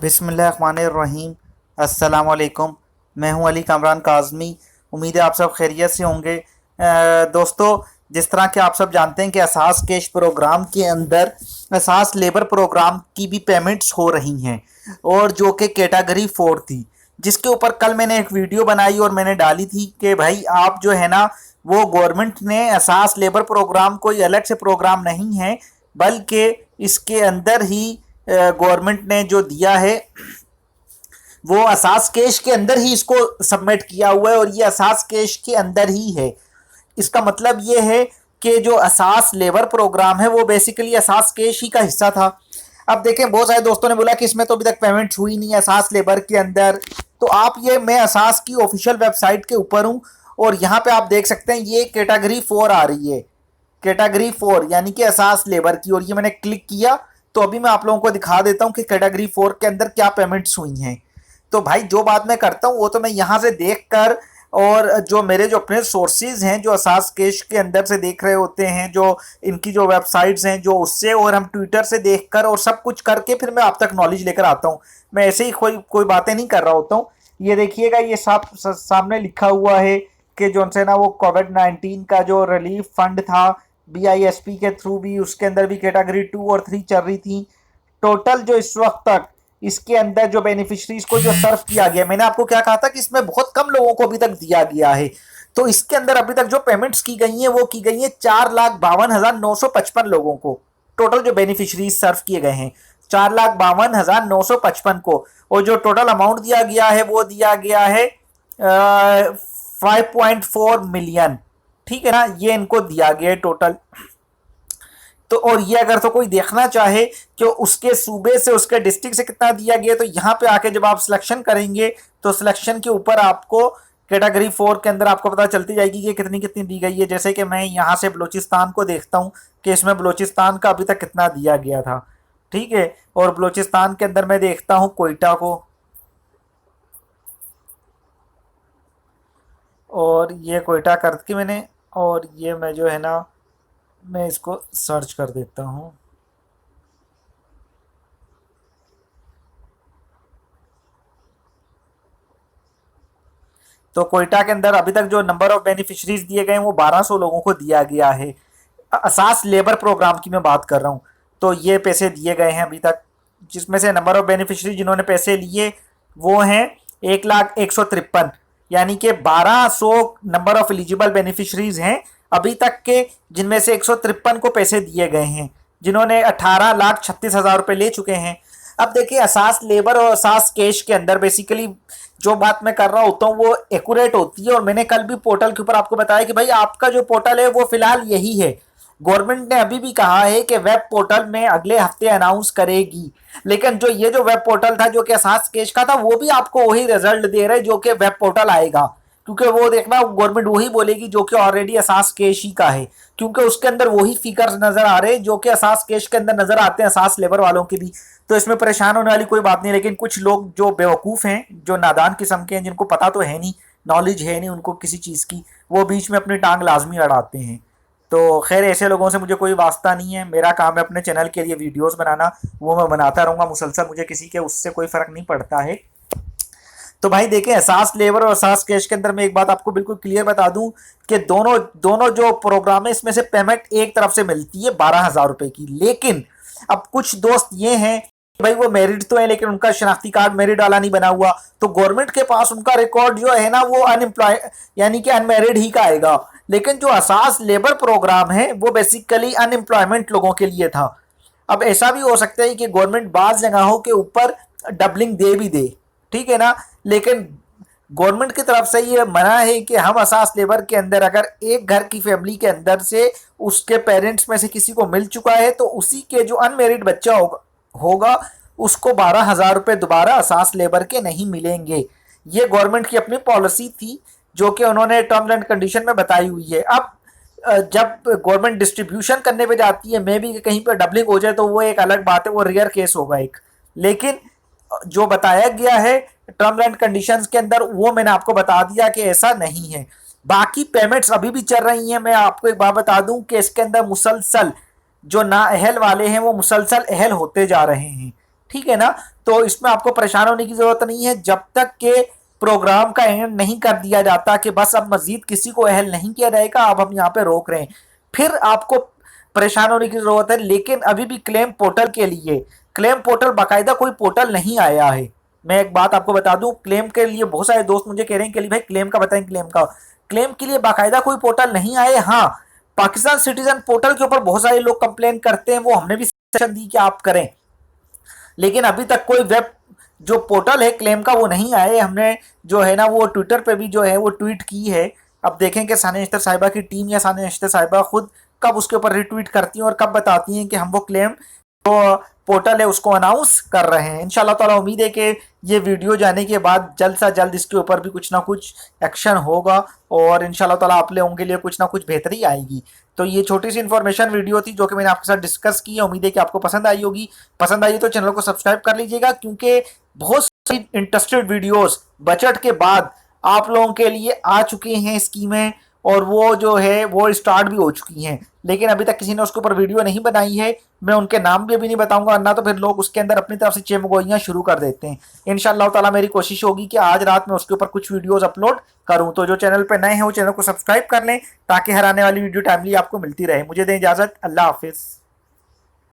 बिस्मिल्लाहिर्रहमानिर्रहीम। अस्सलाम वालेकुम। मैं हूं अली कामरान काज़मी। उम्मीद है आप सब खैरियत से होंगे। दोस्तों, जिस तरह के आप सब जानते हैं कि एहसास कैश प्रोग्राम के अंदर एहसास लेबर प्रोग्राम की भी पेमेंट्स हो रही हैं, और जो कि कैटेगरी 4 थी, जिसके ऊपर कल मैंने एक वीडियो बनाई और मैंने डाली थी कि भाई आप जो है ना, वो गवर्नमेंट ने एहसास लेबर प्रोग्राम कोई अलग से प्रोग्राम नहीं है, बल्कि इसके अंदर ही गवर्नमेंट ने जो दिया है वो असास कैश के अंदर ही इसको सबमिट किया हुआ है, और ये असास कैश के अंदर ही है। इसका मतलब ये है कि जो असास लेबर प्रोग्राम है वो बेसिकली असास कैश ही का हिस्सा था। अब देखें, बहुत सारे दोस्तों ने बोला कि इसमें तो अभी तक पेमेंट हुई नहीं है असास लेबर के अंदर। तो आप ये, मैं असास की ऑफिशियल वेबसाइट के ऊपर हूँ, और यहाँ पे आप देख सकते हैं ये कैटेगरी 4 आ रही है। कैटेगरी 4 यानी कि एहसास लेबर की, और ये मैंने क्लिक किया तो अभी मैं आप लोगों को दिखा देता हूँ कि कैटेगरी 4 के अंदर क्या पेमेंट्स हुई हैं। तो भाई जो बात मैं करता हूँ वो तो मैं यहाँ से देख कर, और जो मेरे जो अपने सोर्सेज हैं जो एहसास कैश के अंदर से देख रहे होते हैं, जो इनकी जो वेबसाइट्स हैं जो उससे, और हम ट्विटर से देख कर और सब कुछ करके फिर मैं आप तक नॉलेज लेकर आता हूँ। मैं ऐसे ही कोई कोई बातें नहीं कर रहा होता हूँ। ये देखिएगा, ये सामने लिखा हुआ है कि जो से ना वो कोविड-19 का जो रिलीफ फंड था बीआईएसपी के थ्रू भी, उसके अंदर भी कैटेगरी 2 और 3 चल रही थी। टोटल जो इस वक्त तक इसके अंदर जो बेनिफिशरीज को जो सर्व किया गया, मैंने आपको क्या कहा था कि इसमें बहुत कम लोगों को अभी तक दिया गया है। तो इसके अंदर अभी तक जो पेमेंट्स की गई हैं वो की गई है 4,52,955 लोगों को। टोटल जो बेनिफिशरीज सर्व किए गए हैं 4,52,955 को, और जो टोटल अमाउंट दिया गया है वो दिया गया है 5.4 मिलियन। ठीक है ना, ये इनको दिया गया है टोटल। तो और ये अगर तो कोई देखना चाहे कि उसके सूबे से, उसके डिस्ट्रिक्ट से कितना दिया गया, तो यहाँ पे आके जब आप सिलेक्शन करेंगे तो सिलेक्शन के ऊपर आपको कैटेगरी 4 के अंदर आपको पता चलती जाएगी कि कितनी कितनी दी गई है। जैसे कि मैं यहाँ से बलूचिस्तान को देखता हूँ कि इसमें बलूचिस्तान का अभी तक कितना दिया गया था। ठीक है, और बलूचिस्तान के अंदर मैं देखता हूँ कोयटा को, और ये कोयटा कर के मैंने, और ये मैं जो है ना, मैं इसको सर्च कर देता हूँ। तो कोयटा के अंदर अभी तक जो नंबर ऑफ बेनिफिशरीज दिए गए हैं वो 1200 लोगों को दिया गया है। असास लेबर प्रोग्राम की मैं बात कर रहा हूँ। तो ये पैसे दिए गए हैं अभी तक, जिसमें से नंबर ऑफ बेनिफिशरी जिन्होंने पैसे लिए वो हैं 1,01,53, यानी कि 1200 नंबर ऑफ एलिजिबल बेनिफिशरीज हैं अभी तक के, जिनमें से 153 को पैसे दिए गए हैं, जिन्होंने 18,36,000 रुपये ले चुके हैं। अब देखिए, असास लेबर और असास कैश के अंदर बेसिकली जो बात मैं कर रहा होता हूँ वो एक्यूरेट होती है, और मैंने कल भी पोर्टल के ऊपर आपको बताया कि भाई आपका जो पोर्टल है वो फिलहाल यही है। गवर्नमेंट ने अभी भी कहा है कि वेब पोर्टल में अगले हफ्ते अनाउंस करेगी, लेकिन जो ये जो वेब पोर्टल था जो कि एहसास कैश का था वो भी आपको वही रिजल्ट दे रहा है जो कि वेब पोर्टल आएगा, क्योंकि वो देखना गवर्नमेंट वही बोलेगी जो कि ऑलरेडी एहसास कैश ही का है, क्योंकि उसके अंदर वही फिगर्स नजर आ रहे हैं जो कि एहसास कैश के अंदर नजर आते हैं एहसास लेबर वालों के भी। तो इसमें परेशान होने वाली कोई बात नहीं, लेकिन कुछ लोग जो बेवकूफ़ हैं, जो नादान किस्म के हैं, जिनको पता तो है नहीं, नॉलेज है नहीं उनको किसी चीज़ की, वो बीच में अपनी टांग लाजमी अड़ाते हैं। तो खैर, ऐसे लोगों से मुझे कोई वास्ता नहीं है। मेरा काम है अपने चैनल के लिए वीडियोस बनाना, वो मैं बनाता रहूँगा मुसलसल, मुझे किसी के उससे कोई फ़र्क नहीं पड़ता है। तो भाई देखें, एहसास लेबर और एहसास कैश के अंदर मैं एक बात आपको बिल्कुल क्लियर बता दूं कि दोनों दोनों जो प्रोग्राम है इसमें से पेमेंट एक तरफ से मिलती है 12,000 रुपए की। लेकिन अब कुछ दोस्त ये हैं, भाई वो मेरिट तो है लेकिन उनका शनाख्ती कार्ड मेरिट वाला नहीं बना हुआ, तो गवर्नमेंट के पास उनका रिकॉर्ड जो है ना वो अनएम्प्लॉय यानी कि अनमेरिड ही का आएगा। लेकिन जो एहसास लेबर प्रोग्राम है वो बेसिकली अनएम्प्लॉयमेंट लोगों के लिए था। अब ऐसा भी हो सकता है कि गवर्नमेंट बाज़ जगहों के ऊपर डबलिंग दे भी दे, ठीक है ना, लेकिन गवर्नमेंट की तरफ से ये मना है कि हम असास लेबर के अंदर अगर एक घर की फैमिली के अंदर से उसके पेरेंट्स में से किसी को मिल चुका है तो उसी के जो अनमेरिड बच्चा होगा उसको 12,000 रुपये दोबारा असास लेबर के नहीं मिलेंगे। ये गवर्नमेंट की अपनी पॉलिसी थी जो कि उन्होंने टर्म्स एंड कंडीशन में बताई हुई है। अब जब गवर्नमेंट डिस्ट्रीब्यूशन करने पे जाती है, मे भी कहीं पर डबलिंग हो जाए तो वो एक अलग बात है, वो रेयर केस होगा एक। लेकिन जो बताया गया है टर्म्स एंड कंडीशंस के अंदर वो मैंने आपको बता दिया कि ऐसा नहीं है। बाकी पेमेंट्स अभी भी चल रही हैं। मैं आपको एक बात बता दूं कि इसके अंदर मुसलसल जो नाअहल वाले हैं वो मुसलसल अहल होते जा रहे हैं। ठीक है ना। तो इसमें आपको परेशान होने की जरूरत नहीं है जब तक के प्रोग्राम का एंड नहीं कर दिया जाता कि बस अब मजीद किसी को अहल नहीं किया जाएगा, अब हम यहाँ पे रोक रहे हैं, फिर आपको परेशान होने की जरूरत है। लेकिन अभी भी क्लेम पोर्टल के लिए, क्लेम पोर्टल बाकायदा कोई पोर्टल नहीं आया है। मैं एक बात आपको बता दूं, क्लेम के लिए बहुत सारे दोस्त मुझे कह रहे हैं कि भाई क्लेम का बताएं, क्लेम का, क्लेम के लिए बाकायदा कोई पोर्टल नहीं आए। हाँ, पाकिस्तान सिटीजन पोर्टल के ऊपर बहुत सारे लोग कंप्लेन करते हैं, वो हमने भी सजेशन दी कि आप करें, लेकिन अभी तक कोई वेब जो पोर्टल है क्लेम का वो नहीं आए। हमने जो है ना वो ट्विटर पे भी जो है वो ट्वीट की है। अब देखें कि सानिया अख्तर साहिबा की टीम या सानिया अख्तर साहिबा खुद कब उसके ऊपर रिट्वीट करती हैं और कब बताती हैं कि हम वो क्लेम जो पोर्टल है उसको अनाउंस कर रहे हैं। इंशाल्लाह ताला उम्मीद है कि ये वीडियो जाने के बाद जल्द से जल्द इसके ऊपर भी कुछ ना कुछ एक्शन होगा और इंशाल्लाह ताला आप लोगों के लिए कुछ ना कुछ बेहतरी आएगी। तो ये छोटी सी इन्फॉर्मेशन वीडियो थी जो कि मैंने आपके साथ डिस्कस की है। उम्मीद है कि आपको पसंद आई होगी। पसंद आई तो चैनल को सब्सक्राइब कर लीजिएगा, क्योंकि बहुत सारी इंटरेस्टेड वीडियोस बजट के बाद आप लोगों के लिए आ चुकी हैं स्कीमें, और वो जो है वो स्टार्ट भी हो चुकी हैं, लेकिन अभी तक किसी ने उसके ऊपर वीडियो नहीं बनाई है। मैं उनके नाम भी अभी नहीं बताऊंगा, ना तो फिर लोग उसके अंदर अपनी तरफ से चेमगोइयाँ शुरू कर देते हैं। इंशाअल्लाह ताला मेरी कोशिश होगी कि आज रात में उसके ऊपर कुछ वीडियोस अपलोड करूं। तो जो चैनल पे नए हैं वो चैनल को सब्सक्राइब कर लें ताकि हर आने वाली वीडियो टाइमली आपको मिलती रहे। मुझे दें इजाज़त, अल्लाह हाफिज़।